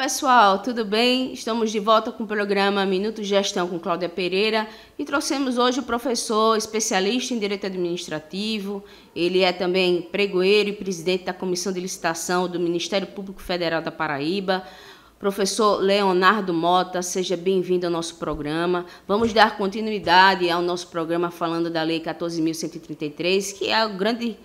pessoal, tudo bem? Estamos de volta com o programa Minuto Gestão com Cláudia Pereira e trouxemos hoje o professor especialista em Direito Administrativo. Ele é também pregoeiro e presidente da Comissão de Licitação do Ministério Público Federal da Paraíba. Professor Leonardo Mota, seja bem-vindo ao nosso programa. Vamos dar continuidade ao nosso programa falando da Lei 14.133, que é o grande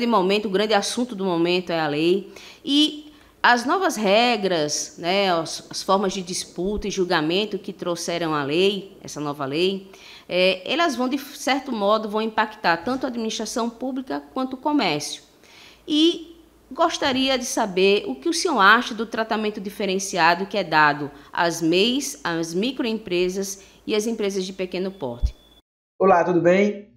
momento, o grande assunto do momento é a lei. E as novas regras, né, as formas de disputa e julgamento que trouxeram a lei, essa nova lei, elas vão, de certo modo, vão impactar tanto a administração pública quanto o comércio. E gostaria de saber o que o senhor acha do tratamento diferenciado que é dado às MEIs, às microempresas e às empresas de pequeno porte. Olá, tudo bem?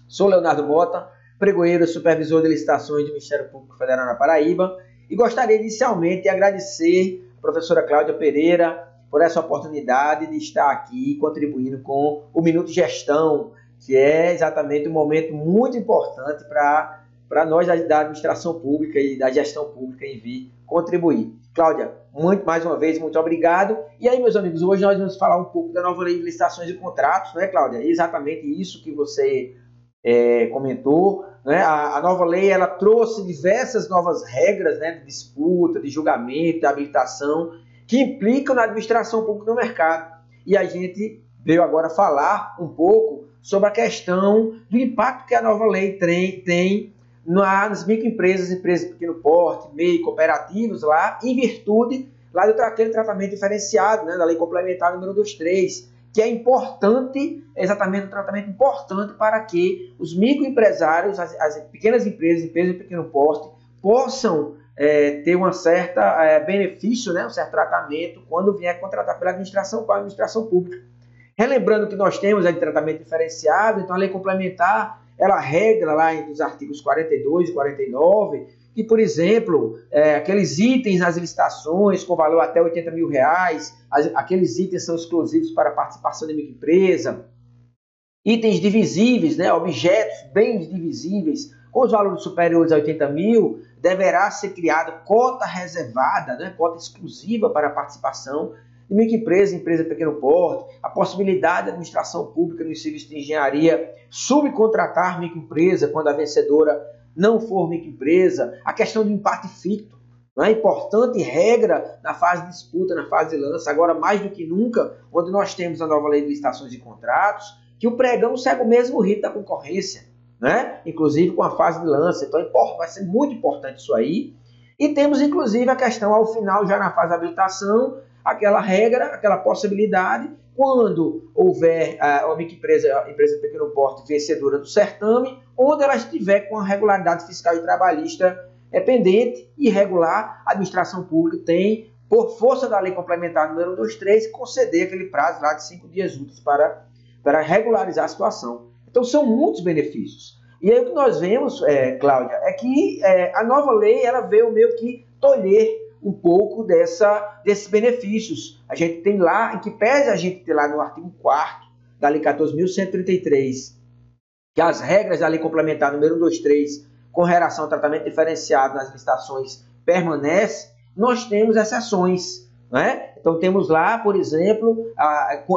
Sou Leonardo Mota, pregoeiro e supervisor de licitações do Ministério Público Federal da Paraíba. E gostaria inicialmente de agradecer a professora Cláudia Pereira por essa oportunidade de estar aqui contribuindo com o Minuto Gestão, que é exatamente um momento muito importante para nós da administração pública e da gestão pública em vir contribuir. Cláudia, mais uma vez, muito obrigado. E aí, meus amigos, hoje nós vamos falar um pouco da nova lei de licitações e contratos, não é, Cláudia? Exatamente isso que você comentou, né? A nova lei ela trouxe diversas novas regras, né, de disputa, de julgamento, de habilitação, que implicam na administração pública no mercado. E a gente veio agora falar um pouco sobre a questão do impacto que a nova lei tem nas microempresas, empresas de pequeno porte, MEI, cooperativos, lá, em virtude lá daquele tratamento diferenciado, né, da lei complementar número 2.3, que é importante, exatamente um tratamento importante para que os microempresários, as pequenas empresas de pequeno porte, possam ter um certo benefício, né, um certo tratamento quando vier contratar pela administração pública. Relembrando que nós temos de tratamento diferenciado, então a lei complementar, ela regra lá entre os artigos 42 e 49, que, por exemplo, aqueles itens nas licitações com valor até R$80 mil, aqueles itens são exclusivos para participação da microempresa. Itens divisíveis, né, objetos, bens divisíveis, com os valores superiores a 80 mil, deverá ser criada cota reservada, né, cota exclusiva para a participação de microempresa, empresa de pequeno porte, a possibilidade da administração pública no serviço de engenharia subcontratar microempresa quando a vencedora não for microempresa, a questão do empate ficto, né? Importante regra na fase de disputa, na fase de lança, agora mais do que nunca, onde nós temos a nova lei de licitações e contratos, que o pregão segue o mesmo rito da concorrência, né? Inclusive com a fase de lança, então vai ser muito importante isso aí. E temos inclusive a questão ao final, já na fase de habilitação, aquela regra, aquela possibilidade, quando houver a microempresa, a empresa de pequeno porte vencedora do certame, onde ela estiver com a regularidade fiscal e trabalhista pendente e irregular, a administração pública tem, por força da lei complementar número 2.3, conceder aquele prazo lá de 5 dias úteis para regularizar a situação. Então são muitos benefícios. E aí o que nós vemos, Cláudia, é que a nova lei ela veio meio que tolher um pouco desses benefícios. A gente tem lá, em que pese a gente ter lá no artigo 4º da Lei 14.133, que as regras da Lei Complementar número 2.3, com relação ao tratamento diferenciado nas licitações, permanece, nós temos exceções, né? Então temos lá, por exemplo,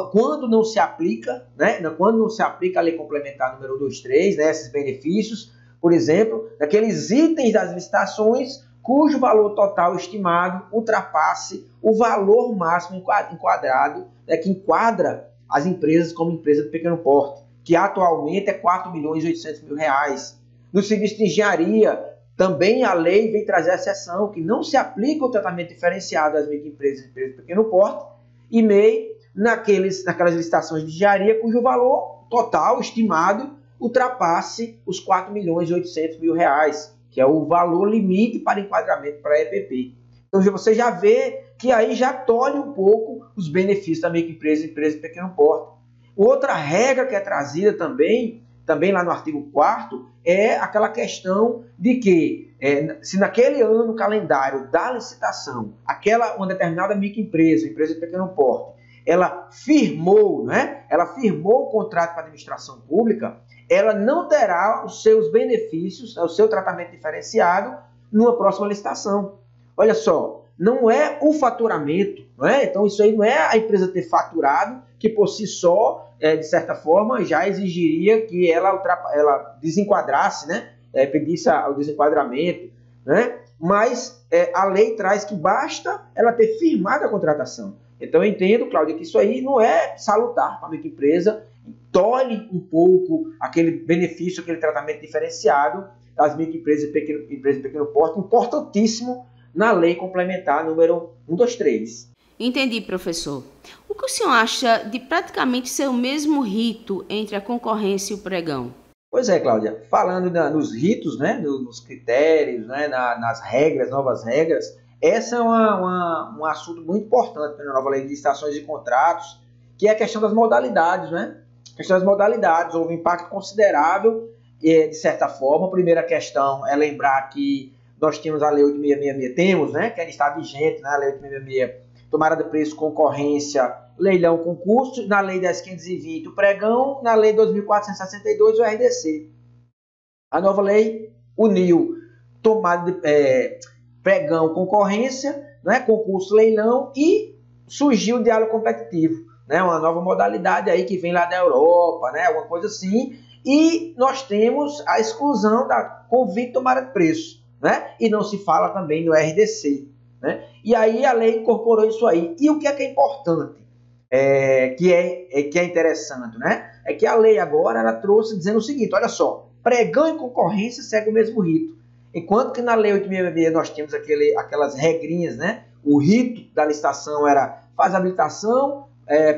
quando não se aplica, né? Quando não se aplica a Lei Complementar número 2.3, né? Esses benefícios, por exemplo, daqueles itens das licitações cujo valor total estimado ultrapasse o valor máximo enquadrado, né, que enquadra as empresas como empresa de pequeno porte, que atualmente é R$4.800.000. No serviço de engenharia, também a lei vem trazer a exceção, que não se aplica o tratamento diferenciado às microempresas e empresas de pequeno porte, e MEI naquelas licitações de engenharia cujo valor total estimado ultrapasse os R$4.800.000, que é o valor limite para enquadramento para a EPP. Então você já vê que aí já tolhe um pouco os benefícios da microempresa e empresa de pequeno porte. Outra regra que é trazida também lá no artigo 4º, é aquela questão de que se naquele ano calendário da licitação, uma determinada microempresa, empresa de pequeno porte, ela firmou, né? Ela firmou o contrato para a administração pública, ela não terá os seus benefícios, o seu tratamento diferenciado numa próxima licitação. Olha só, não é o faturamento, não é? Então isso aí não é a empresa ter faturado, que por si só, de certa forma, já exigiria que ela desenquadrasse, né? Pedisse o desenquadramento, né? Mas a lei traz que basta ela ter firmado a contratação. Então eu entendo, Cláudia, que isso aí não é salutar para a microempresa, tolhe um pouco aquele benefício, aquele tratamento diferenciado das microempresas e pequeno porte, importantíssimo na lei complementar número 123. Entendi, professor. O que o senhor acha de praticamente ser o mesmo rito entre a concorrência e o pregão? Pois é, Cláudia, falando nos ritos, né, nos critérios, né, nas regras, novas regras, essa é um assunto muito importante na nova lei de licitações e contratos, que é a questão das modalidades, né? A questão das modalidades, houve um impacto considerável, de certa forma. A primeira questão é lembrar que nós tínhamos a Lei 8.666, né, que ainda está vigente, né, a Lei 8.666, tomada de preço, concorrência, leilão, concurso, na Lei 10.520, o pregão, na Lei 2.462, o RDC. A nova lei uniu tomada de pregão, concorrência, né, concurso, leilão, e surgiu o diálogo competitivo, né, uma nova modalidade aí que vem lá da Europa, né, alguma coisa assim, e nós temos a exclusão da convite tomada de preço, né, e não se fala também no RDC, né, e aí a lei incorporou isso aí. E o que é importante, que é interessante, né, é que a lei agora ela trouxe dizendo o seguinte, olha só, pregão e concorrência segue o mesmo rito. Enquanto que na Lei 8.666 nós tínhamos aquelas regrinhas, né? O rito da licitação era fase de habilitação,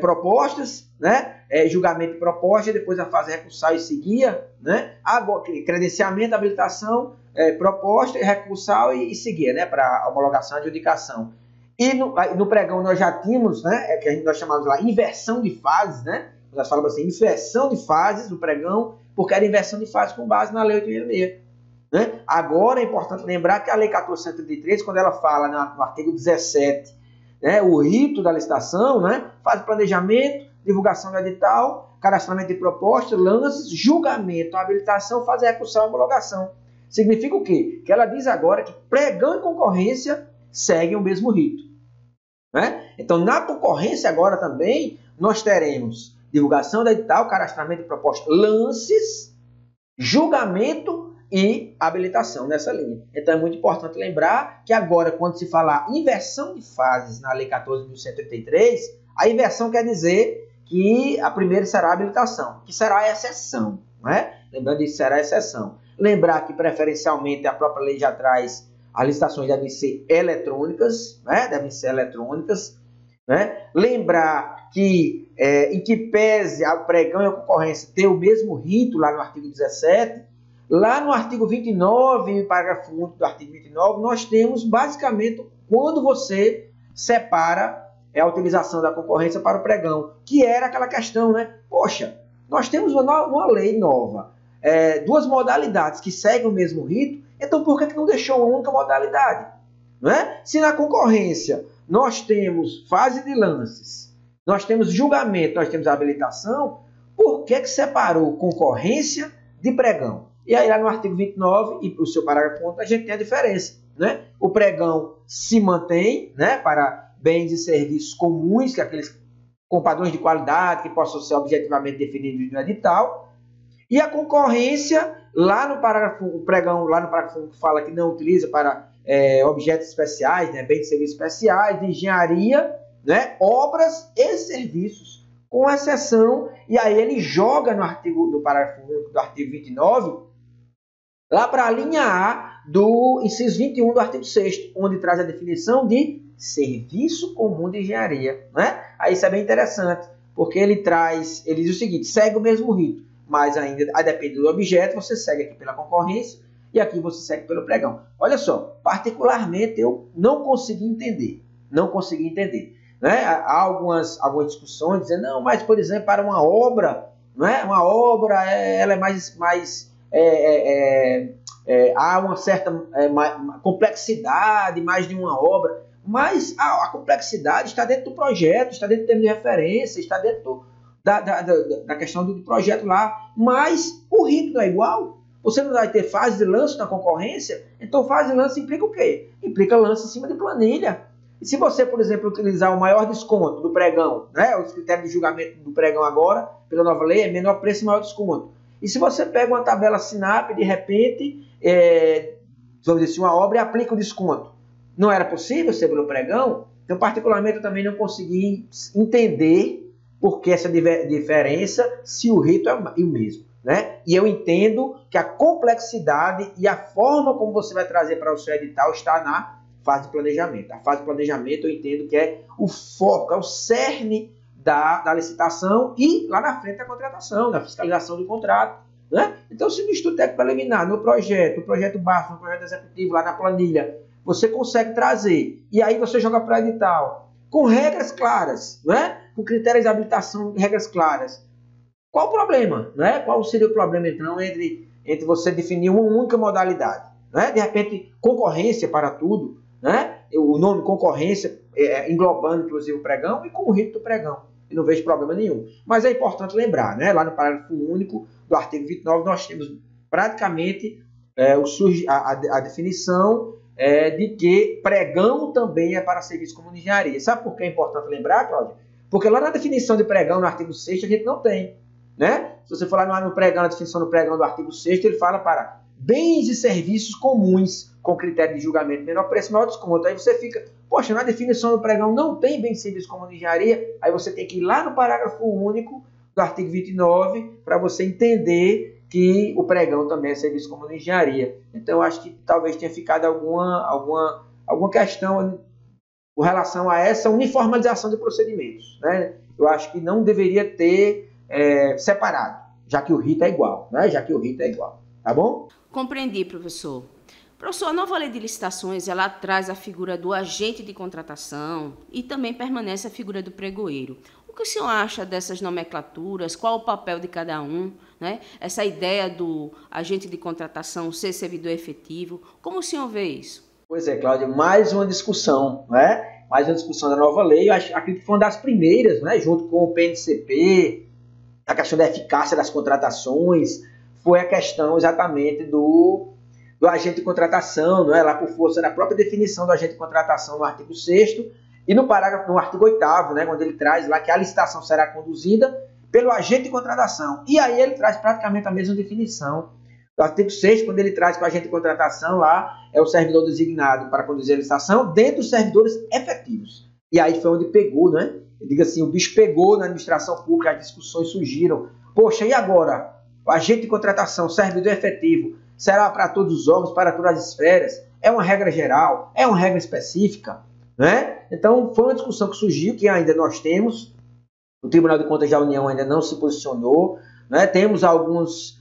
propostas, né? Julgamento e proposta, depois a fase recursal e seguia, né? Agora, credenciamento, habilitação, proposta, recursal e seguia, né? Para homologação e adjudicação. E no pregão nós já tínhamos, né? Que nós chamamos lá inversão de fases, né? Nós falamos assim, inversão de fases do pregão, porque era inversão de fases com base na Lei 8.666. Né? Agora é importante lembrar que a Lei 14.133, quando ela fala no artigo 17, né, o rito da licitação, né, faz planejamento, divulgação do edital, cadastramento de proposta, lances, julgamento, habilitação, faz a recursão e homologação. Significa o quê? Que ela diz agora que pregão e concorrência seguem o mesmo rito. Né? Então, na concorrência agora também, nós teremos divulgação do edital, cadastramento de proposta, lances, julgamento e habilitação nessa linha. Então é muito importante lembrar que agora, quando se falar inversão de fases na Lei 14.183, a inversão quer dizer que a primeira será a habilitação, que será a exceção. Né? Lembrando que será a exceção. Lembrar que preferencialmente a própria lei já traz as licitações devem ser eletrônicas, né? Devem ser eletrônicas. Né? Lembrar que, em que pese a pregão e a concorrência ter o mesmo rito lá no artigo 17, lá no artigo 29, parágrafo único do artigo 29, nós temos basicamente quando você separa a utilização da concorrência para o pregão, que era aquela questão, né? Poxa, nós temos uma lei nova, duas modalidades que seguem o mesmo rito, então por que não deixou uma única modalidade? Não é? Se na concorrência nós temos fase de lances, nós temos julgamento, nós temos habilitação, por que separou concorrência de pregão? E aí lá no artigo 29, e o seu parágrafo único, a gente tem a diferença. Né? O pregão se mantém, né, para bens e serviços comuns, que é aqueles com padrões de qualidade que possam ser objetivamente definidos no edital. E a concorrência, lá no parágrafo, o pregão, lá no parágrafo único, fala que não utiliza para objetos especiais, né, bens e serviços especiais, de engenharia, né, obras e serviços, com exceção, e aí ele joga no parágrafo único do artigo 29, lá para a linha A do inciso 21 do artigo 6º, onde traz a definição de serviço comum de engenharia. Né? Aí isso é bem interessante, porque ele diz o seguinte, segue o mesmo rito, mas ainda, a depender do objeto, você segue aqui pela concorrência e aqui você segue pelo pregão. Olha só, particularmente eu não consegui entender. Né? Há algumas discussões dizendo, não, mas por exemplo, para uma obra, né? Uma obra ela é mais há uma certa complexidade, mais de uma obra, mas a complexidade está dentro do projeto, está dentro do termo de referência, está dentro da questão do projeto lá, mas o rito não é igual. Você não vai ter fase de lance na concorrência, então fase de lance implica o quê? Implica lance em cima de planilha. E se você, por exemplo, utilizar o maior desconto do pregão, né? Os critérios de julgamento do pregão agora, pela nova lei, é menor preço e maior desconto. E se você pega uma tabela SINAP, de repente, vamos dizer assim, uma obra e aplica o desconto, não era possível ser pelo pregão? Então, particularmente, eu também não consegui entender por que essa diferença se o rito é o mesmo, né? E eu entendo que a complexidade e a forma como você vai trazer para o seu edital está na fase de planejamento. A fase de planejamento eu entendo que é o foco, é o cerne da licitação e lá na frente da contratação, da fiscalização do contrato, né? Então, se no estudo técnico preliminar, no projeto básico, no projeto executivo, lá na planilha, você consegue trazer, e aí você joga para o edital, com regras claras, né? Com critérios de habilitação, regras claras. Qual o problema? Né? Qual seria o problema, então, entre você definir uma única modalidade? Né? De repente, concorrência para tudo, né? O nome concorrência, englobando, inclusive, o pregão e com o rito do pregão. Eu não vejo problema nenhum. Mas é importante lembrar, né? Lá no parágrafo único do artigo 29, nós temos praticamente a definição de que pregão também é para serviço como engenharia. Sabe por que é importante lembrar, Cláudia? Porque lá na definição de pregão, no artigo 6º, a gente não tem, né? Se você for lá no pregão, na definição do pregão do artigo 6º, ele fala para bens e serviços comuns com critério de julgamento menor preço, maior desconto. Aí você fica, poxa, na definição do pregão não tem bens e serviços comuns de engenharia, aí você tem que ir lá no parágrafo único do artigo 29 para você entender que o pregão também é serviço comum de engenharia. Então, eu acho que talvez tenha ficado alguma questão com relação a essa uniformização de procedimentos, né? Eu acho que não deveria ter separado, já que o rito é igual, né? Tá bom? Compreendi, professor. Professor, a nova lei de licitações, ela traz a figura do agente de contratação e também permanece a figura do pregoeiro. O que o senhor acha dessas nomenclaturas? Qual o papel de cada um? Né? Essa ideia do agente de contratação ser servidor efetivo, como o senhor vê isso? Pois é, Cláudia, mais uma discussão, né? Mais uma discussão da nova lei. Eu acredito que foi uma das primeiras, né? Junto com o PNCP, a questão da eficácia das contratações, foi a questão exatamente do agente de contratação, né? Lá por força da própria definição do agente de contratação no artigo 6º e no artigo 8º, né? Quando ele traz lá que a licitação será conduzida pelo agente de contratação. E aí ele traz praticamente a mesma definição do artigo 6º, quando ele traz que o agente de contratação lá é o servidor designado para conduzir a licitação dentro dos servidores efetivos. E aí foi onde pegou, né? Eu digo assim, o bicho pegou na administração pública, as discussões surgiram. Poxa, e agora? O agente de contratação, servidor efetivo, será para todos os órgãos, para todas as esferas? É uma regra geral? É uma regra específica? Né? Então, foi uma discussão que surgiu, que ainda nós temos. O Tribunal de Contas da União ainda não se posicionou. Né? Temos alguns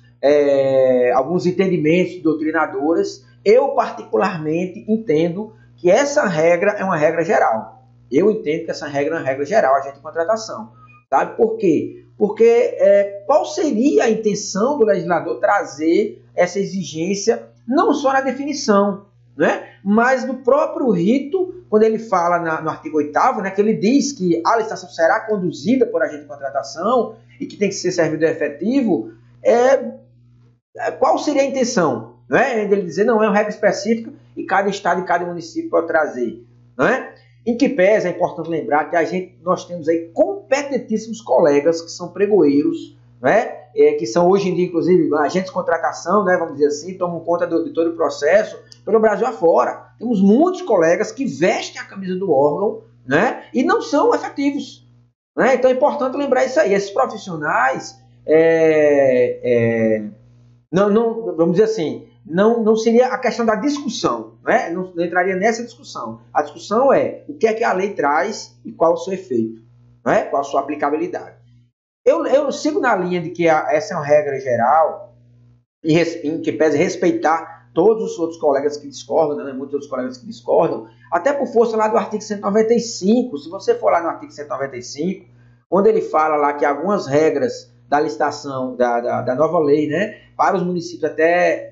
entendimentos de doutrinadoras. Eu, particularmente, entendo que essa regra é uma regra geral. Eu entendo que essa regra é uma regra geral, agente de contratação. Sabe por quê? Porque qual seria a intenção do legislador trazer essa exigência, não só na definição, né? Mas no próprio rito, quando ele fala no artigo 8º, né, que ele diz que a licitação será conduzida por agente de contratação e que tem que ser servidor efetivo, qual seria a intenção? Né? Ele dizer, não, é uma regra específica e cada estado e cada município pode trazer. Né? Em que pese, é importante lembrar que nós temos aí competentíssimos colegas que são pregoeiros, né? Que são hoje em dia, inclusive, agentes de contratação, né? Vamos dizer assim, tomam conta de todo o processo pelo Brasil afora. Temos muitos colegas que vestem a camisa do órgão, né? E não são efetivos. Né? Então é importante lembrar isso aí. Esses profissionais, vamos dizer assim, não seria a questão da discussão, né? Não entraria nessa discussão. A discussão é o que é que a lei traz e qual o seu efeito, né? Qual a sua aplicabilidade. Eu sigo na linha de que essa é uma regra geral e que pese respeitar todos os outros colegas que discordam, né? Muitos outros colegas que discordam, até por força lá do artigo 195. Se você for lá no artigo 195, onde ele fala lá que algumas regras da licitação da nova lei, né, para os municípios até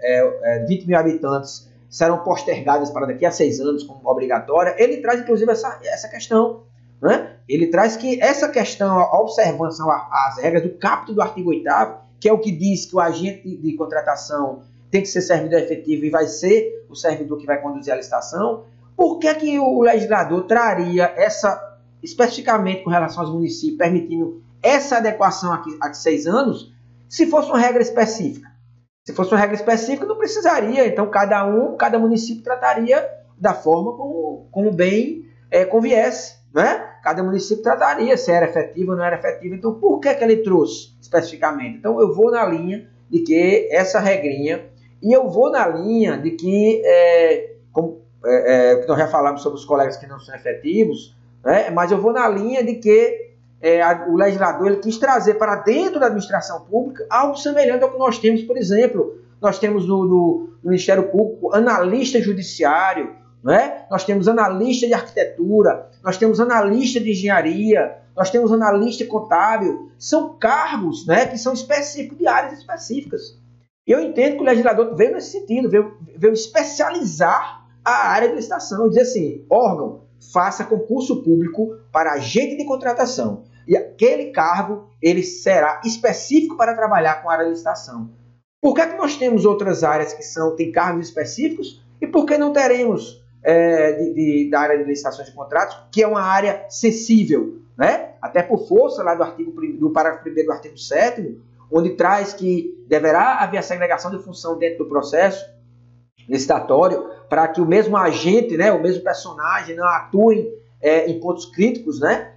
20 mil habitantes serão postergadas para daqui a 6 anos como obrigatória, ele traz inclusive essa questão. Né? Ele traz que essa questão, a observância às regras do caput do artigo 8º, que é o que diz que o agente de contratação tem que ser servidor efetivo e vai ser o servidor que vai conduzir a licitação, por que o legislador traria essa, especificamente com relação aos municípios, permitindo essa adequação aqui a 6 anos, se fosse uma regra específica? Se fosse uma regra específica, não precisaria. Então, cada município trataria da forma como bem conviesse, né? Cada município trataria se era efetivo ou não era efetivo. Então, por que ele trouxe especificamente? Então, eu vou na linha de que essa regrinha, e eu vou na linha de que, nós já falamos sobre os colegas que não são efetivos, né? Mas eu vou na linha de que o legislador ele quis trazer para dentro da administração pública algo semelhante ao que nós temos, por exemplo, nós temos no Ministério Público analista judiciário, né? Nós temos analista de arquitetura, nós temos analista de engenharia, nós temos analista contábil, são cargos, né, que são específicos de áreas específicas. Eu entendo que o legislador veio nesse sentido, veio especializar a área de licitação, dizer assim, órgão, faça concurso público para agente de contratação. E aquele cargo ele será específico para trabalhar com a área de licitação. Por que nós temos outras áreas que têm cargos específicos e por que não teremos da área de licitações de contratos, que é uma área sensível, né? Até por força lá do parágrafo 1º do artigo 7º, onde traz que deverá haver a segregação de função dentro do processo licitatório para que o mesmo agente, né, o mesmo personagem não atue em pontos críticos, né,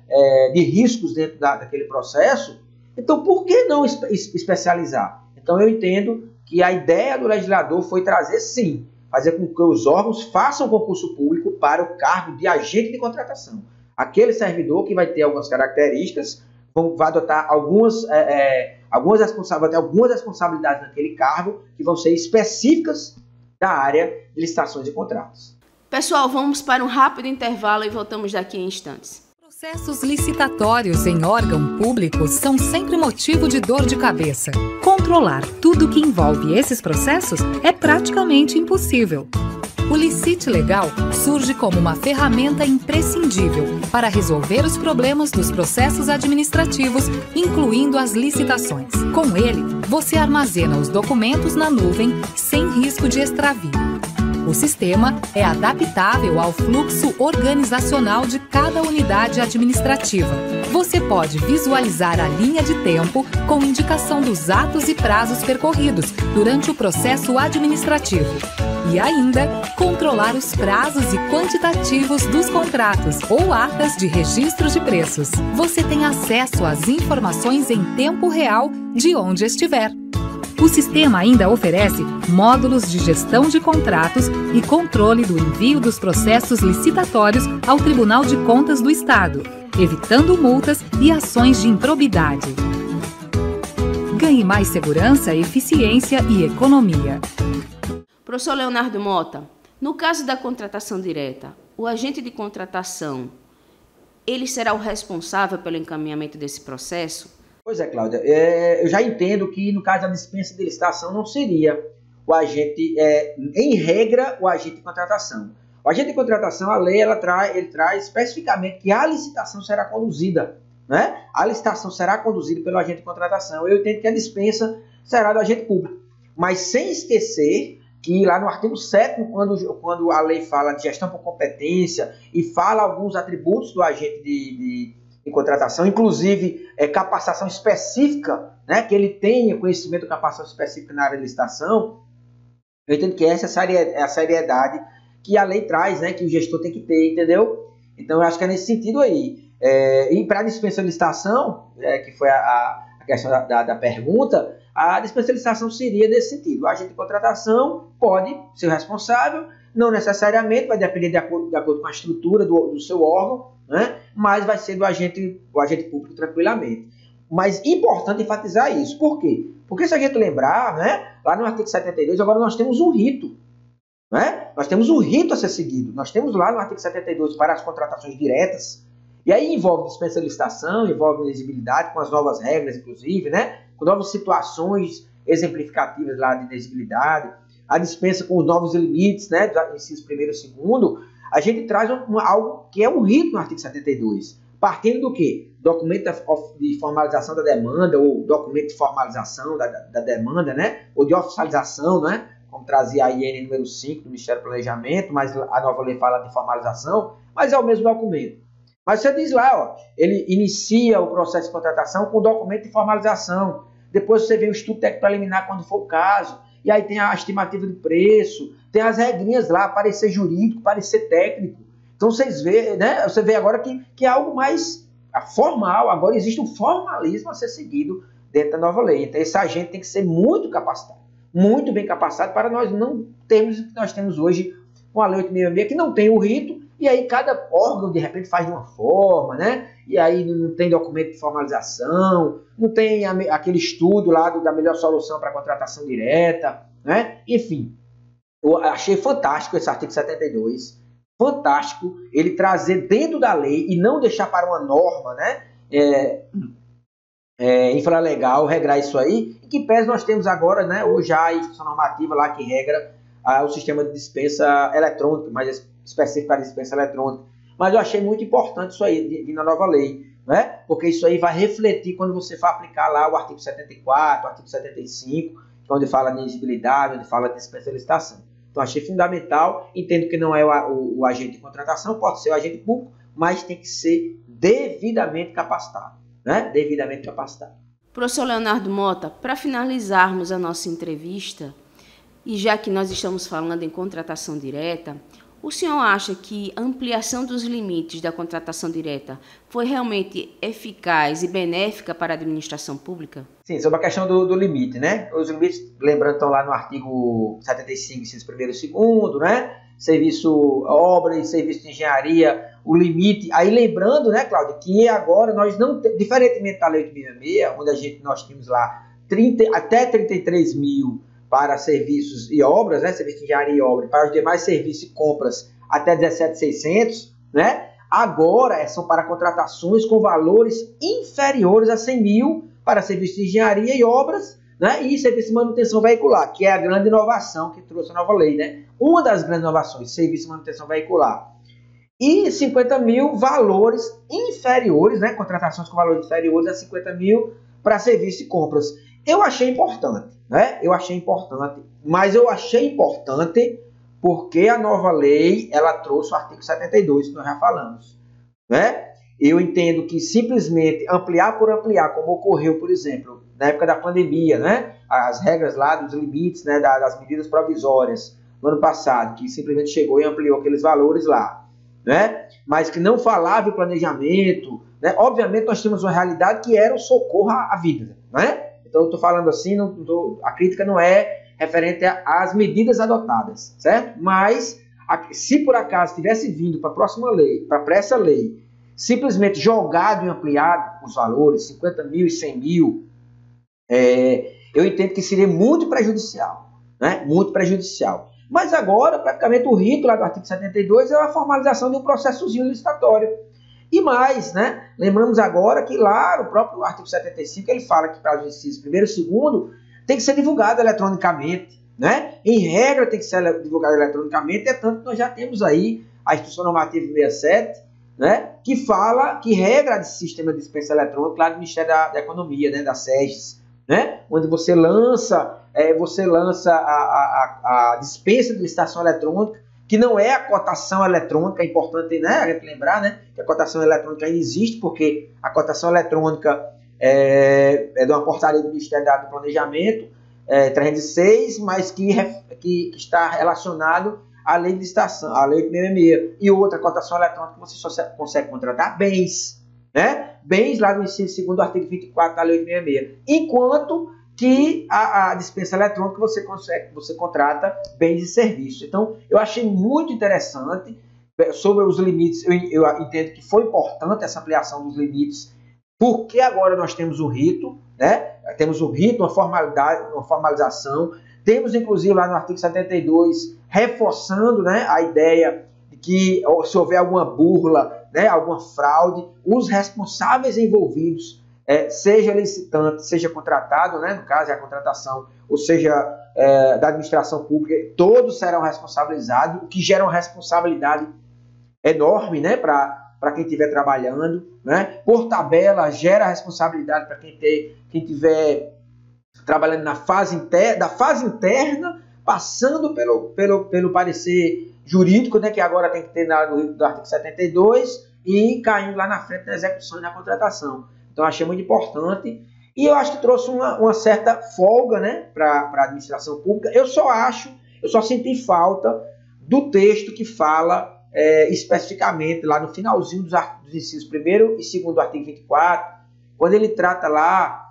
de riscos dentro daquele processo. Então, por que não especializar? Então, eu entendo que a ideia do legislador foi trazer, sim, fazer com que os órgãos façam concurso público para o cargo de agente de contratação. Aquele servidor que vai ter algumas características, vai adotar algumas responsabilidades naquele cargo que vão ser específicas da área de licitações e contratos. Pessoal, vamos para um rápido intervalo e voltamos daqui em instantes. Processos licitatórios em órgão público são sempre motivo de dor de cabeça. Controlar tudo que envolve esses processos é praticamente impossível. O Licite Legal surge como uma ferramenta imprescindível para resolver os problemas dos processos administrativos, incluindo as licitações. Com ele, você armazena os documentos na nuvem sem risco de extravio. O sistema é adaptável ao fluxo organizacional de cada unidade administrativa. Você pode visualizar a linha de tempo com indicação dos atos e prazos percorridos durante o processo administrativo. E ainda, controlar os prazos e quantitativos dos contratos ou atas de registros de preços. Você tem acesso às informações em tempo real de onde estiver. O sistema ainda oferece módulos de gestão de contratos e controle do envio dos processos licitatórios ao Tribunal de Contas do Estado, evitando multas e ações de improbidade. Ganhe mais segurança, eficiência e economia. Professor Leonardo Mota, no caso da contratação direta, o agente de contratação, ele será o responsável pelo encaminhamento desse processo? Pois é, Cláudia. Eu já entendo que, no caso da dispensa de licitação, não seria o agente, em regra, o agente de contratação. O agente de contratação, a lei, ele traz especificamente que a licitação será conduzida, né? A licitação será conduzida pelo agente de contratação. Eu entendo que a dispensa será do agente público. Mas sem esquecer que lá no artigo 7º, quando a lei fala de gestão por competência e fala alguns atributos do agente de contratação, inclusive capacitação específica, né, que ele tenha conhecimento de capacitação específica na área de licitação, eu entendo que essa é a seriedade que a lei traz, né, que o gestor tem que ter, entendeu? Então, eu acho que é nesse sentido aí. E para a dispensa de licitação, que foi a questão da pergunta, a dispensa de licitação seria nesse sentido. O agente de contratação pode ser o responsável, não necessariamente, vai depender de acordo com a estrutura do seu órgão, né? Mas vai ser o agente público tranquilamente. Mas importante enfatizar isso. Por quê? Porque se a gente lembrar, né, lá no artigo 72, agora nós temos um rito. Né? Nós temos um rito a ser seguido. Nós temos lá no artigo 72 para as contratações diretas. E aí envolve dispensa de licitação, envolve elegibilidade, com as novas regras, inclusive, né? Com novas situações exemplificativas lá de elegibilidade, a dispensa com os novos limites, né, do inciso 1º e 2º, a gente traz algo que é um rito no artigo 72. Partindo do quê? Documento de formalização da demanda, ou documento de formalização da demanda, né? Ou de oficialização, né? Como como trazia a IN número 5 do Ministério do Planejamento, mas a nova lei fala de formalização, mas é o mesmo documento. Mas você diz lá, ó, ele inicia o processo de contratação com documento de formalização, depois você vê o estudo técnico preliminar quando for o caso, e aí tem a estimativa de preço, tem as regrinhas lá, parecer jurídico, parecer técnico. Então vocês vê, né? Você vê agora que é algo mais formal, agora existe um formalismo a ser seguido dentro da nova lei. Então esse agente tem que ser muito capacitado, muito bem capacitado, para nós não termos o que nós temos hoje com a Lei 8.666, que não tem o rito, e aí cada órgão de repente faz de uma forma, né? E aí não tem documento de formalização, não tem aquele estudo lá da melhor solução para a contratação direta, né? Enfim, eu achei fantástico esse artigo 72, fantástico ele trazer dentro da lei e não deixar para uma norma, né? Infralegal, regrar isso aí, em que pese nós temos agora, né, hoje já a instrução normativa lá que regra o sistema de dispensa eletrônica, mais específico para dispensa eletrônica. Mas eu achei muito importante isso aí, vir na nova lei, né? Porque isso aí vai refletir quando você for aplicar lá o artigo 74, o artigo 75, onde fala de elegibilidade, onde fala de dispensa de licitação. Então achei fundamental, entendo que não é o agente de contratação, pode ser o agente público, mas tem que ser devidamente capacitado, né? Devidamente capacitado. Professor Leonardo Mota, para finalizarmos a nossa entrevista, e já que nós estamos falando em contratação direta, o senhor acha que a ampliação dos limites da contratação direta foi realmente eficaz e benéfica para a administração pública? Sim, sobre a questão do limite, né? Os limites, lembrando, estão lá no artigo 75, inciso 1º e 2º, né? Serviço, obra e serviço de engenharia, o limite. Aí lembrando, né, Cláudio, que agora nós não, diferentemente da Lei 8.666, onde nós tínhamos lá até 33 mil para serviços e obras, né, serviço de engenharia e obra, para os demais serviços e compras até 17.600, né? Agora são para contratações com valores inferiores a 100 mil para serviços de engenharia e obras, né? E serviço de manutenção veicular, que é a grande inovação que trouxe a nova lei, né? Uma das grandes inovações, serviço de manutenção veicular. E 50 mil valores inferiores, né? Contratações com valores inferiores a 50 mil para serviços e compras. Eu achei importante, né? Eu achei importante, mas eu achei importante porque a nova lei, ela trouxe o artigo 72, que nós já falamos, né? Eu entendo que simplesmente ampliar por ampliar, como ocorreu, por exemplo, na época da pandemia, né? As regras lá dos limites, né? Das medidas provisórias no ano passado, que simplesmente chegou e ampliou aqueles valores lá, né? Mas que não falava em planejamento, né? Obviamente nós temos uma realidade que era o socorro à vida, né? Então eu estou falando assim, a crítica não é referente às medidas adotadas, certo? Mas se por acaso tivesse vindo para a próxima lei, para essa lei, simplesmente jogado e ampliado os valores, 50 mil e 100 mil, eu entendo que seria muito prejudicial, né? Muito prejudicial. Mas agora, praticamente, o rito lá do artigo 72 é a formalização de um processozinho licitatório. E mais, né? Lembramos agora que lá no próprio artigo 75 ele fala que para os incisos 1º e 2º tem que ser divulgado eletronicamente, né? Em regra tem que ser divulgado eletronicamente, é tanto que nós já temos aí a Instrução Normativa 67, né? Que fala, que regra de sistema de dispensa eletrônica lá do Ministério da Economia, né? Da SEGES, né? Onde você lança a dispensa de licitação eletrônica, que não é a cotação eletrônica, é importante, né, a gente lembrar, né, que a cotação eletrônica ainda existe, porque a cotação eletrônica é de uma portaria do Ministério do Planejamento, 306, mas que está relacionado à lei de licitação, à lei 8.666, e outra cotação eletrônica que você só consegue contratar bens, né, bens lá no inciso 2º do artigo 24 da lei 8.666, enquanto que a dispensa eletrônica você contrata bens e serviços. Então, eu achei muito interessante sobre os limites. Eu entendo que foi importante essa ampliação dos limites, porque agora nós temos o rito, né? Temos o rito, uma formalização. Temos, inclusive, lá no artigo 72, reforçando, né, a ideia de que se houver alguma burla, né, alguma fraude, os responsáveis envolvidos, seja licitante, seja contratado, né, no caso é a contratação, ou seja, da administração pública, todos serão responsabilizados, o que gera uma responsabilidade enorme, né, para quem estiver trabalhando, né, por tabela gera responsabilidade para quem estiver trabalhando da fase interna passando pelo parecer jurídico, né, que agora tem que ter do artigo 72, e caindo lá na frente da execução e na contratação. Então, achei muito importante. E eu acho que trouxe uma certa folga, né, para a administração pública. Eu só senti falta do texto que fala especificamente lá no finalzinho dos incisos 1º e 2º do artigo 24, quando ele trata lá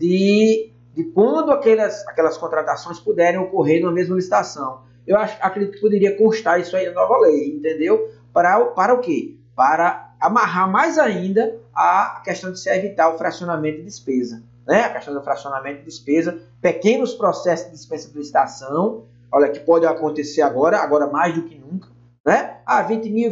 de quando aquelas contratações puderem ocorrer numa mesma licitação. Eu acredito que poderia constar isso aí na nova lei, entendeu? Para o quê? Para amarrar mais ainda a questão de se evitar o fracionamento de despesa, né? A questão do fracionamento de despesa, pequenos processos de dispensa de licitação, olha, que pode acontecer agora mais do que nunca, né? 20 mil,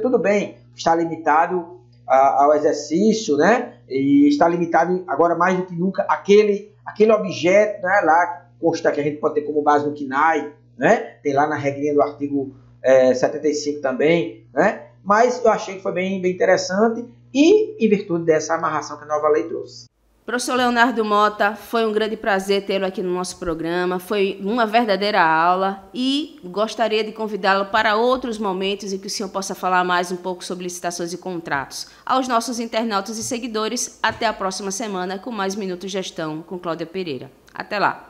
tudo bem, está limitado ao exercício, né? E está limitado agora mais do que nunca aquele objeto, né? Lá consta que a gente pode ter como base no CNAE, né? Tem lá na regrinha do artigo 75 também, né? Mas eu achei que foi bem interessante e em virtude dessa amarração que a nova lei trouxe. Professor Leonardo Mota, foi um grande prazer tê-lo aqui no nosso programa, foi uma verdadeira aula e gostaria de convidá-lo para outros momentos em que o senhor possa falar mais um pouco sobre licitações e contratos. Aos nossos internautas e seguidores, até a próxima semana com mais Minuto Gestão com Cláudia Pereira. Até lá!